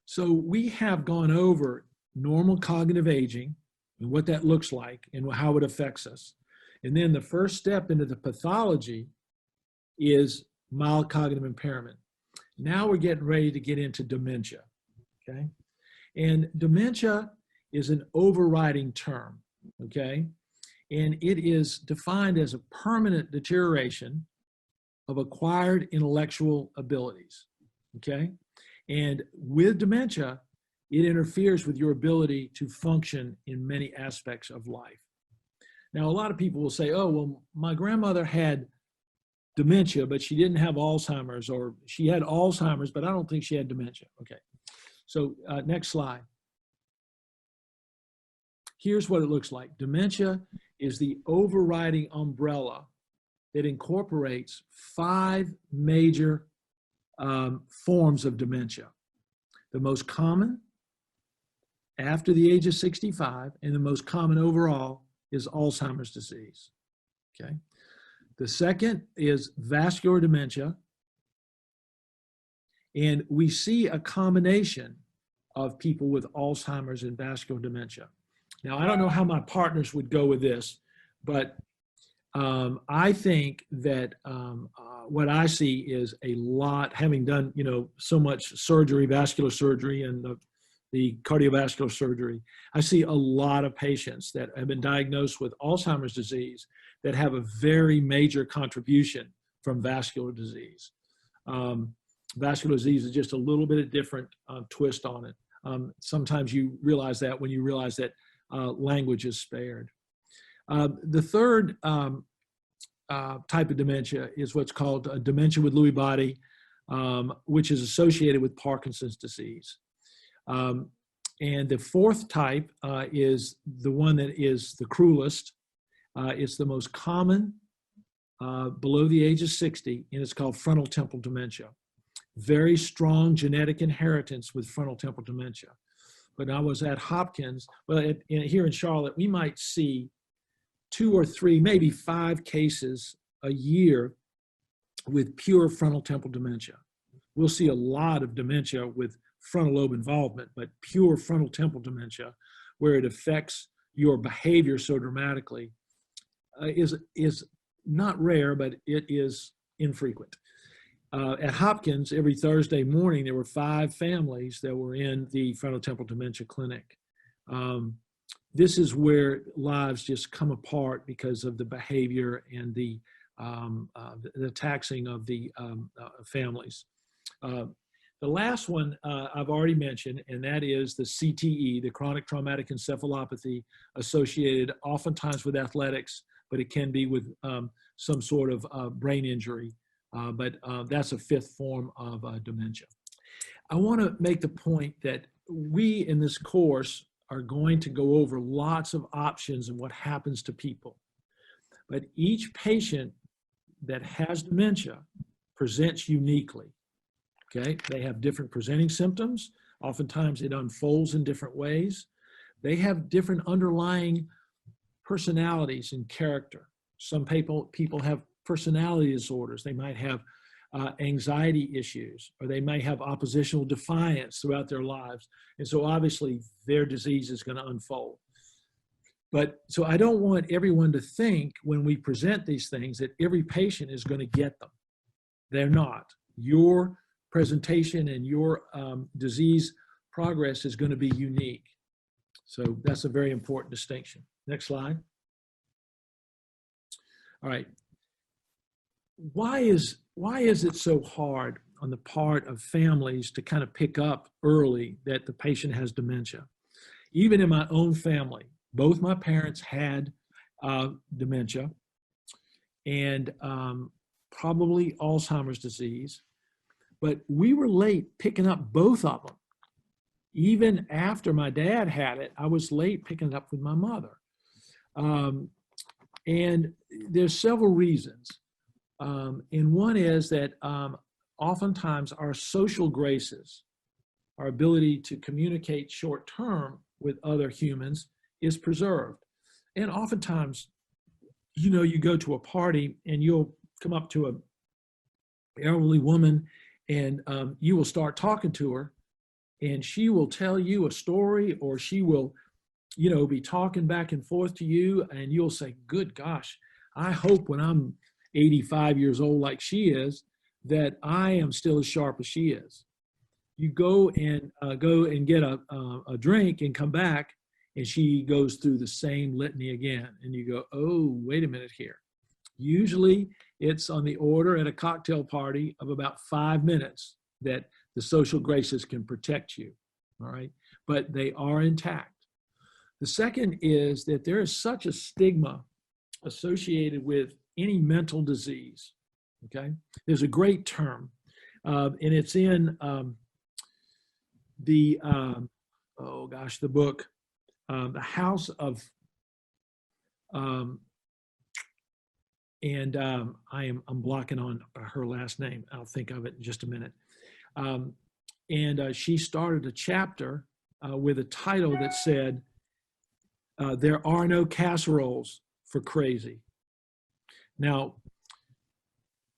So we have gone over normal cognitive aging and what that looks like and how it affects us. And then the first step into the pathology is mild cognitive impairment. Now we're getting ready to get into dementia, okay? And dementia is an overriding term, okay? And it is defined as a permanent deterioration of acquired intellectual abilities, okay? And with dementia, it interferes with your ability to function in many aspects of life. Now, a lot of people will say, oh, well, my grandmother had dementia, but she didn't have Alzheimer's, or she had Alzheimer's, but I don't think she had dementia. Okay, so next slide. Here's what it looks like. Dementia is the overriding umbrella that incorporates 5 major forms of dementia. The most common after the age of 65, and the most common overall, is Alzheimer's disease, okay? The second is vascular dementia, and we see a combination of people with Alzheimer's and vascular dementia. Now, I don't know how my partners would go with this, but I think that what I see is a lot, having done, so much surgery, vascular surgery, and the cardiovascular surgery, I see a lot of patients that have been diagnosed with Alzheimer's disease that have a very major contribution from vascular disease. Vascular disease is just a little bit of different twist on it. Sometimes you realize that when you realize that language is spared. The third type of dementia is what's called dementia with Lewy body, which is associated with Parkinson's disease. And the fourth type is the one that is the cruelest. It's the most common below the age of 60, and it's called frontal temporal dementia. Very strong genetic inheritance with frontal temporal dementia. When I was at Hopkins, well, here in Charlotte, we might see 2 or 3, maybe 5 cases a year with pure frontal temporal dementia. We'll see a lot of dementia with frontal lobe involvement, but pure frontal temporal dementia, where it affects your behavior so dramatically, is not rare, but it is infrequent. At Hopkins, every Thursday morning, there were 5 families that were in the frontal temporal dementia clinic. This is where lives just come apart because of the behavior and the taxing of the families. The last one I've already mentioned, and that is the CTE, the chronic traumatic encephalopathy, associated oftentimes with athletics, but it can be with some sort of brain injury. But that's a 5th form of dementia. I want to make the point that we in this course are going to go over lots of options and what happens to people. But each patient that has dementia presents uniquely. Okay, they have different presenting symptoms. Oftentimes it unfolds in different ways. They have different underlying personalities and character. Some people have personality disorders. They might have anxiety issues, or they may have oppositional defiance throughout their lives. And so obviously their disease is going to unfold. But so I don't want everyone to think when we present these things that every patient is going to get them. They're not. Your presentation and your disease progress is going to be unique. So that's a very important distinction. Next slide. All right. Why is it so hard on the part of families to kind of pick up early that the patient has dementia? Even in my own family, both my parents had dementia and probably Alzheimer's disease, but we were late picking up both of them. Even after my dad had it, I was late picking it up with my mother. And there's several reasons. And one is that oftentimes our social graces, our ability to communicate short term with other humans, is preserved. And oftentimes, you go to a party and you'll come up to an elderly woman and you will start talking to her, and she will tell you a story, or she will, be talking back and forth to you, and you'll say, good gosh, I hope when I'm 85 years old like she is, that I am still as sharp as she is. You go and get a drink and come back, and she goes through the same litany again. And you go, oh, wait a minute here. Usually it's on the order at a cocktail party of about 5 minutes that the social graces can protect you, all right? But they are intact. The second is that there is such a stigma associated with any mental disease, okay? There's a great term, and it's in the book, The House of, I'm blocking on her last name. I'll think of it in just a minute. She started a chapter with a title that said, there are no casseroles for crazy. Now,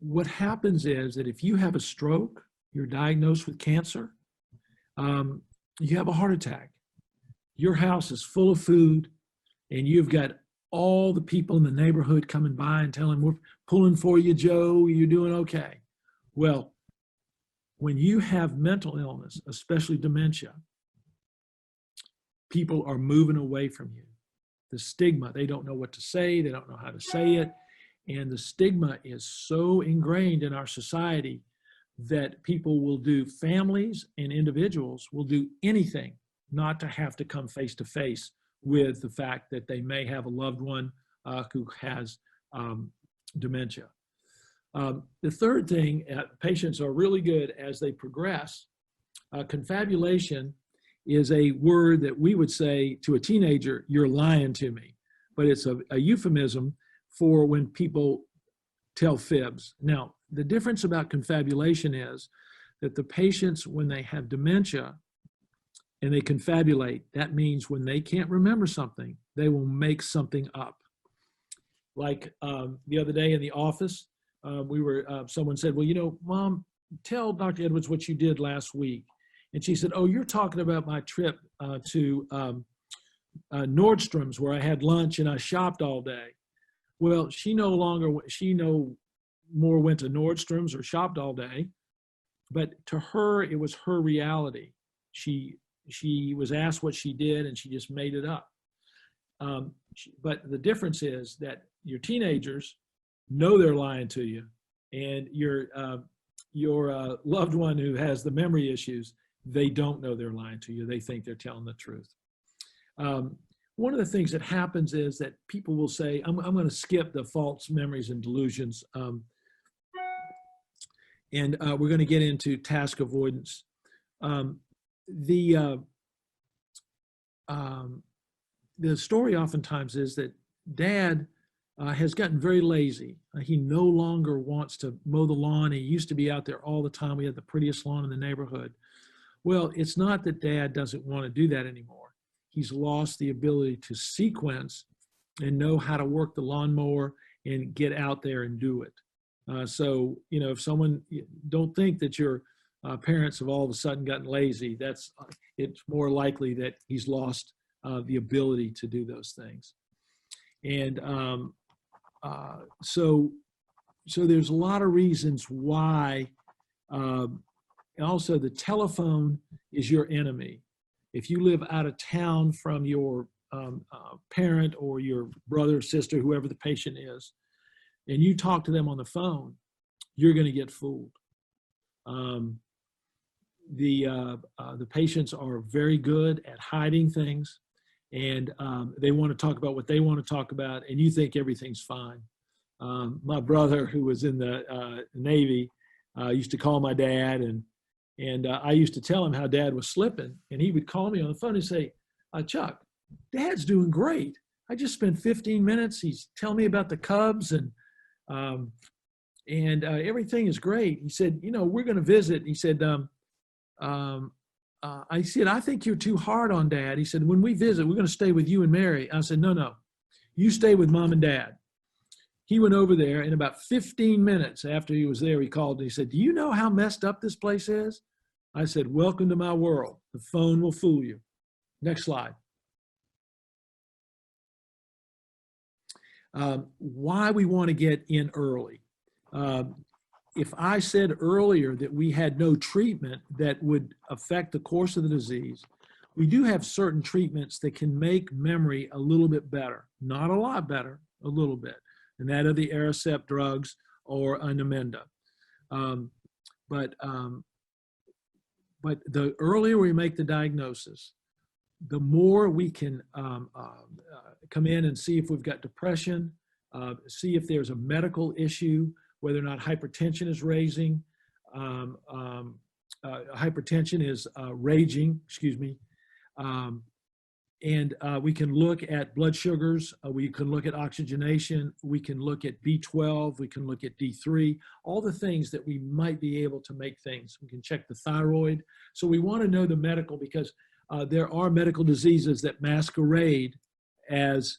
what happens is that if you have a stroke, you're diagnosed with cancer, you have a heart attack, your house is full of food, and you've got all the people in the neighborhood coming by and telling, we're pulling for you, Joe, you're doing okay. Well, when you have mental illness, especially dementia, people are moving away from you. The stigma, they don't know what to say, they don't know how to say it, and the stigma is so ingrained in our society that people will do, families and individuals will do anything not to have to come face to face with the fact that they may have a loved one who has dementia. The third thing, patients are really good as they progress. Confabulation is a word that we would say to a teenager, you're lying to me. But it's a euphemism for when people tell fibs. Now, the difference about confabulation is that the patients, when they have dementia and they confabulate, that means when they can't remember something, they will make something up. Like the other day in the office, someone said, well, Mom, tell Dr. Edwards what you did last week. And she said, oh, you're talking about my trip to Nordstrom's, where I had lunch and I shopped all day. Well, she no more went to Nordstrom's or shopped all day, but to her, it was her reality. She was asked what she did and she just made it up. But the difference is that your teenagers know they're lying to you, and your loved one who has the memory issues, they don't know they're lying to you. They think they're telling the truth. One of the things that happens is that people will say, I'm going to skip the false memories and delusions, and we're going to get into task avoidance. The story oftentimes is that Dad has gotten very lazy. He no longer wants to mow the lawn. He used to be out there all the time. We had the prettiest lawn in the neighborhood. Well, it's not that Dad doesn't want to do that anymore. He's lost the ability to sequence and know how to work the lawnmower and get out there and do it. So, if someone, don't think that your parents have all of a sudden gotten lazy. It's more likely that he's lost the ability to do those things. And so there's a lot of reasons why. Also, the telephone is your enemy. If you live out of town from your parent or your brother or sister, whoever the patient is, and you talk to them on the phone, you're going to get fooled. The patients are very good at hiding things, and they want to talk about what they want to talk about, and you think everything's fine. My brother, who was in the Navy, used to call my dad, and I used to tell him how Dad was slipping, and he would call me on the phone and say, Chuck, Dad's doing great. I just spent 15 minutes. He's telling me about the Cubs, and everything is great. He said, we're going to visit. He said, I said, I think you're too hard on Dad. He said, when we visit, we're going to stay with you and Mary. I said, no, you stay with Mom and Dad. He went over there, and about 15 minutes after he was there, he called and he said, do you know how messed up this place is? I said, welcome to my world. The phone will fool you. Next slide. Why we want to get in early. If I said earlier that we had no treatment that would affect the course of the disease, we do have certain treatments that can make memory a little bit better. Not a lot better, a little bit. And that are the Aricept drugs or Namenda. But the earlier we make the diagnosis, the more we can come in and see if we've got depression, see if there's a medical issue, whether or not hypertension is raising. Hypertension is raging, excuse me. And we can look at blood sugars, we can look at oxygenation, we can look at B12, we can look at D3, all the things that we might be able to make things. We can check the thyroid. So we want to know the medical because there are medical diseases that masquerade as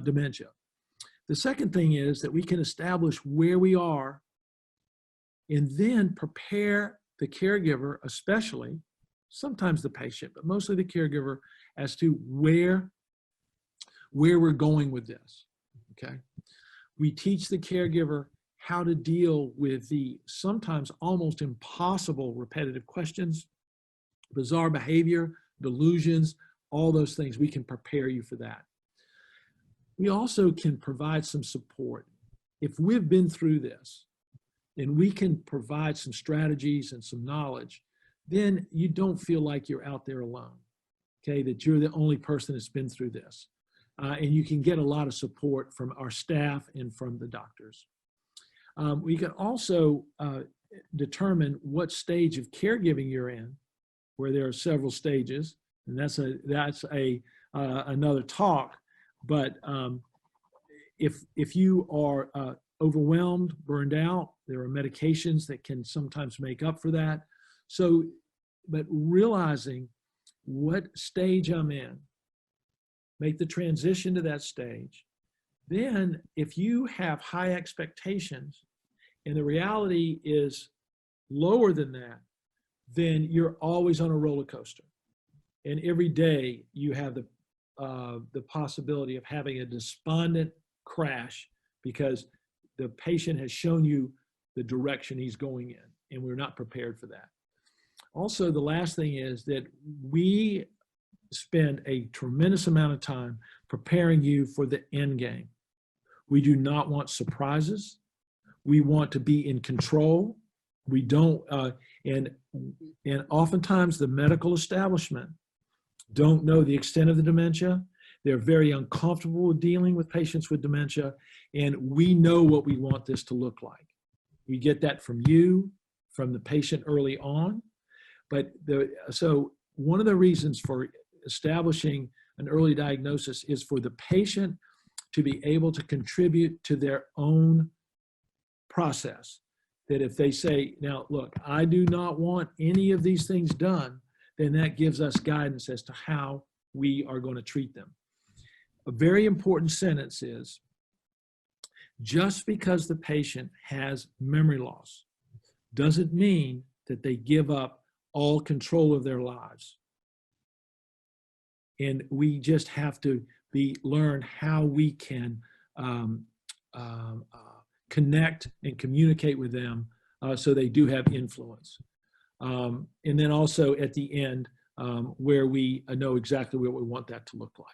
dementia. The second thing is that we can establish where we are and then prepare the caregiver, especially, sometimes the patient, but mostly the caregiver, as to where we're going with this, okay? We teach the caregiver how to deal with the sometimes almost impossible repetitive questions, bizarre behavior, delusions, all those things. We can prepare you for that. We also can provide some support. If we've been through this and we can provide some strategies and some knowledge, then you don't feel like you're out there alone, okay, that you're the only person that's been through this. And you can get a lot of support from our staff and from the doctors. We can also determine what stage of caregiving you're in, where there are several stages, and that's another talk. But if you are overwhelmed, burned out, there are medications that can sometimes make up for that. So, but realizing what stage I'm in, make the transition to that stage. Then if you have high expectations and the reality is lower than that, then you're always on a roller coaster. And every day you have the possibility of having a despondent crash because the patient has shown you the direction he's going in, and we're not prepared for that. Also, the last thing is that we spend a tremendous amount of time preparing you for the end game. We do not want surprises. We want to be in control. We don't, and oftentimes the medical establishment don't know the extent of the dementia. They're very uncomfortable with dealing with patients with dementia, and we know what we want this to look like. We get that from you, from the patient early on. But so one of the reasons for establishing an early diagnosis is for the patient to be able to contribute to their own process. That if they say, now look, I do not want any of these things done, then that gives us guidance as to how we are going to treat them. A very important sentence is, just because the patient has memory loss doesn't mean that they give up all control of their lives. And we just have to learn how we can connect and communicate with them so they do have influence. And then also at the end, where we know exactly what we want that to look like.